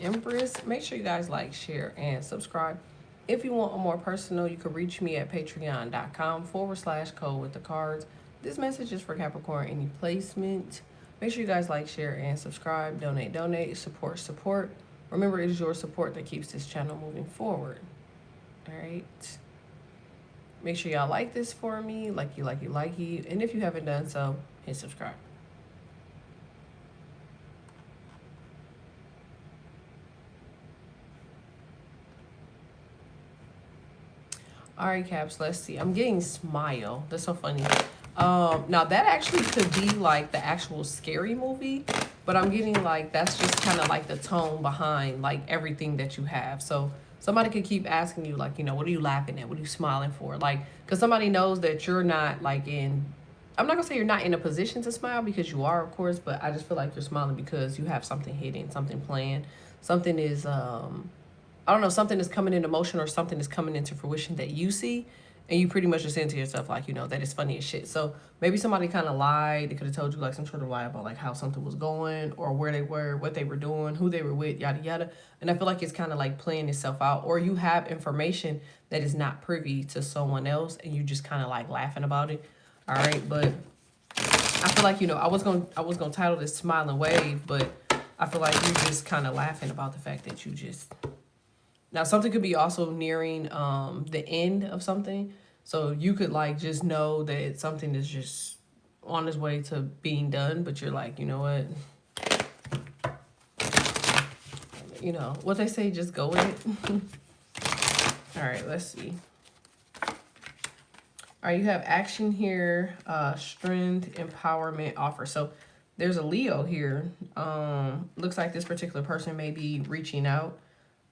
Empress. Make sure you guys like, share, and subscribe. If you want a more personal, you can reach me at patreon.com/code with the cards. This message is for Capricorn, any placement. Make sure you guys like, share, and subscribe. Donate, support. Remember, it is your support that keeps this channel moving forward. All right. Make sure y'all like this for me, like you. And if you haven't done so, hit subscribe. All right, Caps, let's see. I'm getting smile. That's so funny. Now that actually could be like the actual scary movie, but I'm getting like that's just kind of like the tone behind like everything that you have. So somebody could keep asking you like, what are you laughing at? What are you smiling for? Like, because somebody knows that you're not like I'm not gonna say you're not in a position to smile because you are, of course, but I just feel like you're smiling because you have something hidden, something planned, something is I don't know, something is coming into motion or something is coming into fruition that you see, and you pretty much just saying to yourself, like, that is funny as shit. So maybe somebody kind of lied. They could have told you, like, some sort of lie about, like, how something was going or where they were, what they were doing, who they were with, yada, yada. And I feel like it's kind of, like, playing itself out. Or you have information that is not privy to someone else, and you just kind of, like, laughing about it. All right? But I feel like, I was gonna title this Smiling Wave, but I feel like you're just kind of laughing about the fact that you just... Now, something could be also nearing the end of something. So you could, like, just know that something is just on its way to being done. But you're like, you know what? What they say, just go with it. All right, let's see. All right, you have action here, strength, empowerment, offer. So there's a Leo here. Looks like this particular person may be reaching out.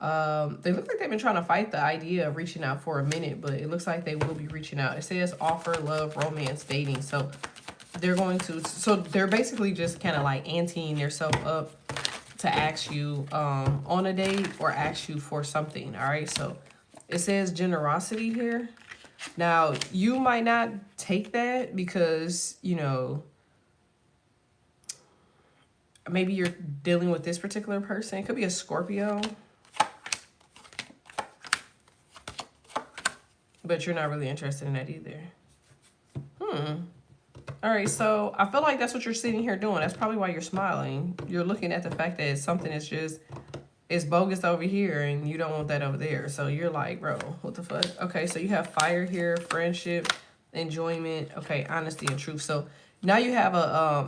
They look like they've been trying to fight the idea of reaching out for a minute, but it looks like they will be reaching out. It says offer, love, romance, dating. So they're they're basically just kind of like anteing themselves up to ask you on a date or ask you for something. All right. So it says generosity here. Now you might not take that because, maybe you're dealing with this particular person. It could be a Scorpio. But you're not really interested in that either. All right, so I feel like that's what you're sitting here doing. That's probably why you're smiling. You're looking at the fact that something is just, it's bogus over here and you don't want that over there. So you're like, bro, what the fuck? Okay, so you have fire here, friendship, enjoyment, okay, honesty and truth. So now you have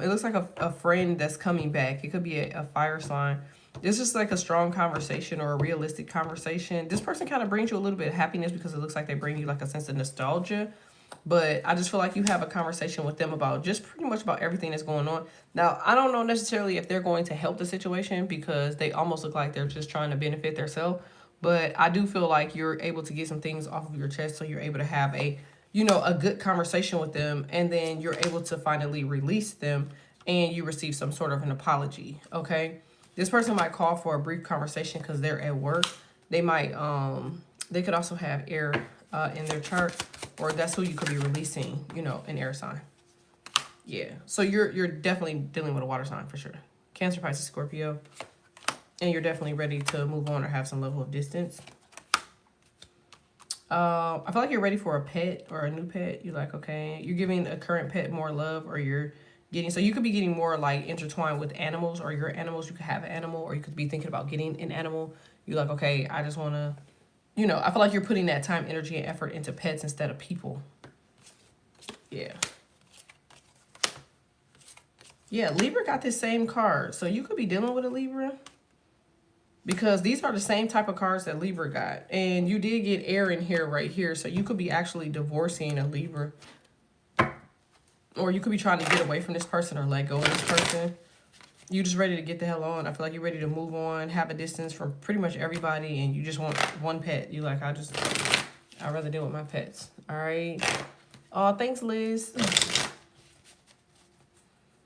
it looks like a friend that's coming back. It could be a fire sign. This is like a strong conversation or a realistic conversation. This person kind of brings you a little bit of happiness because it looks like they bring you like a sense of nostalgia. But I just feel like you have a conversation with them about just pretty much about everything that's going on. Now, I don't know necessarily if they're going to help the situation because they almost look like they're just trying to benefit themselves. But I do feel like you're able to get some things off of your chest so you're able to have a good conversation with them. And then you're able to finally release them and you receive some sort of an apology, okay? This person might call for a brief conversation because they're at work. They might, they could also have air in their chart, or that's who you could be releasing, an air sign. Yeah, so you're definitely dealing with a water sign for sure. Cancer, Pisces, Scorpio. And you're definitely ready to move on or have some level of distance. I feel like you're ready for a pet or a new pet. You're like, okay, you're giving a current pet more love, or you're getting, so you could be getting more like intertwined with animals or your animals. You could have an animal, or you could be thinking about getting an animal. You're like, okay, I just want to, I feel like you're putting that time, energy, and effort into pets instead of people. Yeah. Yeah, Libra got this same card. So you could be dealing with a Libra because these are the same type of cards that Libra got. And you did get air in here right here. So you could be actually divorcing a Libra. Or you could be trying to get away from this person or let go of this person. You just ready to get the hell on. I feel like you're ready to move on, have a distance from pretty much everybody, and you just want one pet. You like, I'd rather deal with my pets. All right. Oh, thanks, Liz.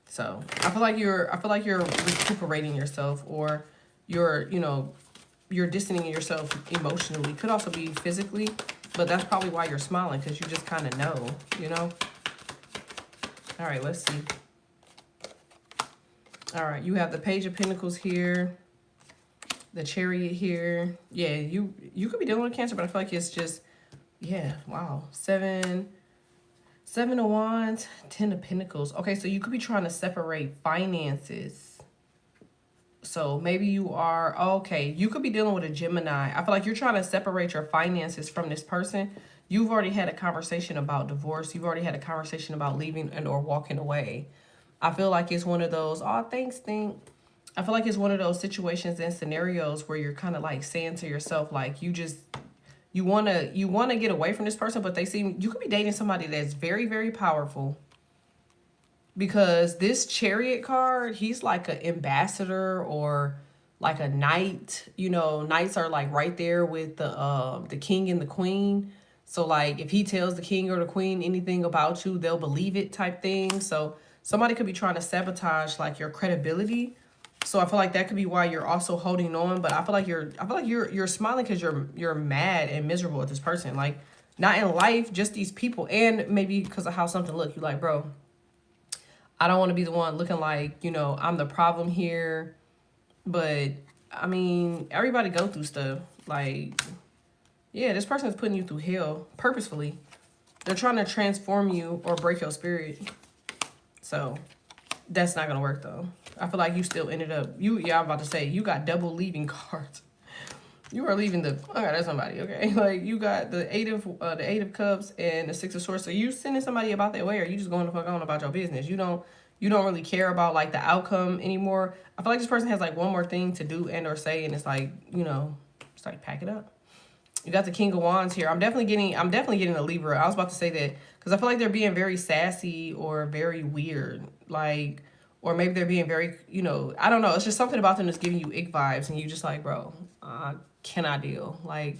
So I feel like you're recuperating yourself, or you're distancing yourself emotionally. Could also be physically, but that's probably why you're smiling, because you just kind of know, All right, let's see. All right, you have the Page of Pentacles here. The Chariot here. Yeah, you could be dealing with Cancer, but I feel like it's just, yeah, wow. Seven of Wands, 10 of Pentacles. Okay, so you could be trying to separate finances. So maybe you are, okay, you could be dealing with a Gemini. I feel like you're trying to separate your finances from this person. You've already had a conversation about divorce. You've already had a conversation about leaving and or walking away. I feel like it's one of those, oh, thanks, think. I feel like it's one of those situations and scenarios where you're kind of like saying to yourself, like, you wanna get away from this person, but they seem, you could be dating somebody that's very, very powerful. Because this Chariot card, he's like an ambassador or like a knight. You know, knights are like right there with the king and the queen. So like if he tells the king or the queen anything about you, they'll believe it type thing. So somebody could be trying to sabotage like your credibility. So I feel like that could be why you're also holding on. But I feel like you're smiling because you're mad and miserable at this person. Like not in life, just these people, and maybe because of how something look. You like, bro, I don't want to be the one looking like, you know, I'm the problem here. But I mean, everybody go through stuff. Like, yeah, this person is putting you through hell purposefully. They're trying to transform you or break your spirit. So that's not gonna work though. I feel like you still ended up, yeah, I'm about to say, you got double leaving cards. You are leaving the, okay, that's somebody, okay? Like you got the eight of cups and the 6 of swords. So you sending somebody about their way, or you just going the fuck on about your business. You don't really care about like the outcome anymore. I feel like this person has like one more thing to do and or say, and it's like, you know, it's like pack it up. You got the King of Wands here. I'm definitely getting a Libra. I was about to say that because I feel like they're being very sassy or very weird. Like, or maybe they're being very, you know, I don't know. It's just something about them that's giving you ick vibes. And you just like, bro, I cannot deal. Like,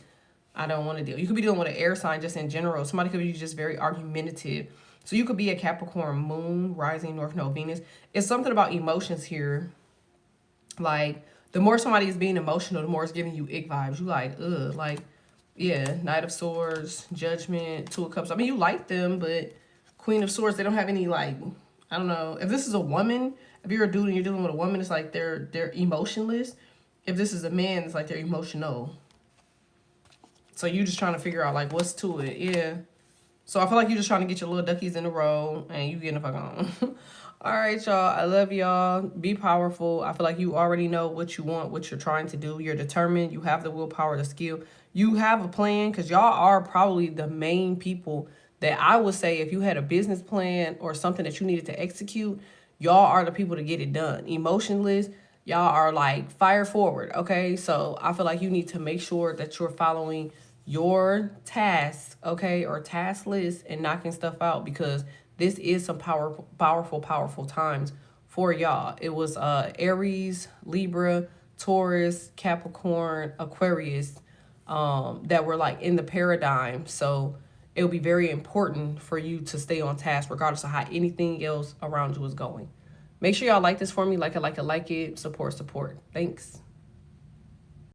I don't want to deal. You could be dealing with an air sign just in general. Somebody could be just very argumentative. So you could be a Capricorn moon, rising, North Node, Venus. It's something about emotions here. Like, the more somebody is being emotional, the more it's giving you ick vibes. You like, ugh, like, yeah, Knight of Swords, Judgment, Two of Cups. I mean, you like them, but Queen of Swords, they don't have any, like, I don't know. If this is a woman, if you're a dude and you're dealing with a woman, it's like they're emotionless. If this is a man, it's like they're emotional. So you just trying to figure out, like, what's to it. Yeah. So I feel like you're just trying to get your little duckies in a row and you getting the fuck on. All right, y'all. I love y'all. Be powerful. I feel like you already know what you want, what you're trying to do. You're determined. You have the willpower, the skill. You have a plan because y'all are probably the main people that I would say if you had a business plan or something that you needed to execute, y'all are the people to get it done. Emotionless. Y'all are like fire forward. Okay. So I feel like you need to make sure that you're following your tasks, okay, or task list and knocking stuff out because this is some powerful times for y'all. It was Aries, Libra, Taurus, Capricorn, Aquarius that were like in the paradigm. So it'll be very important for you to stay on task regardless of how anything else around you is going. Make sure y'all like this for me. Like it, support. Thanks.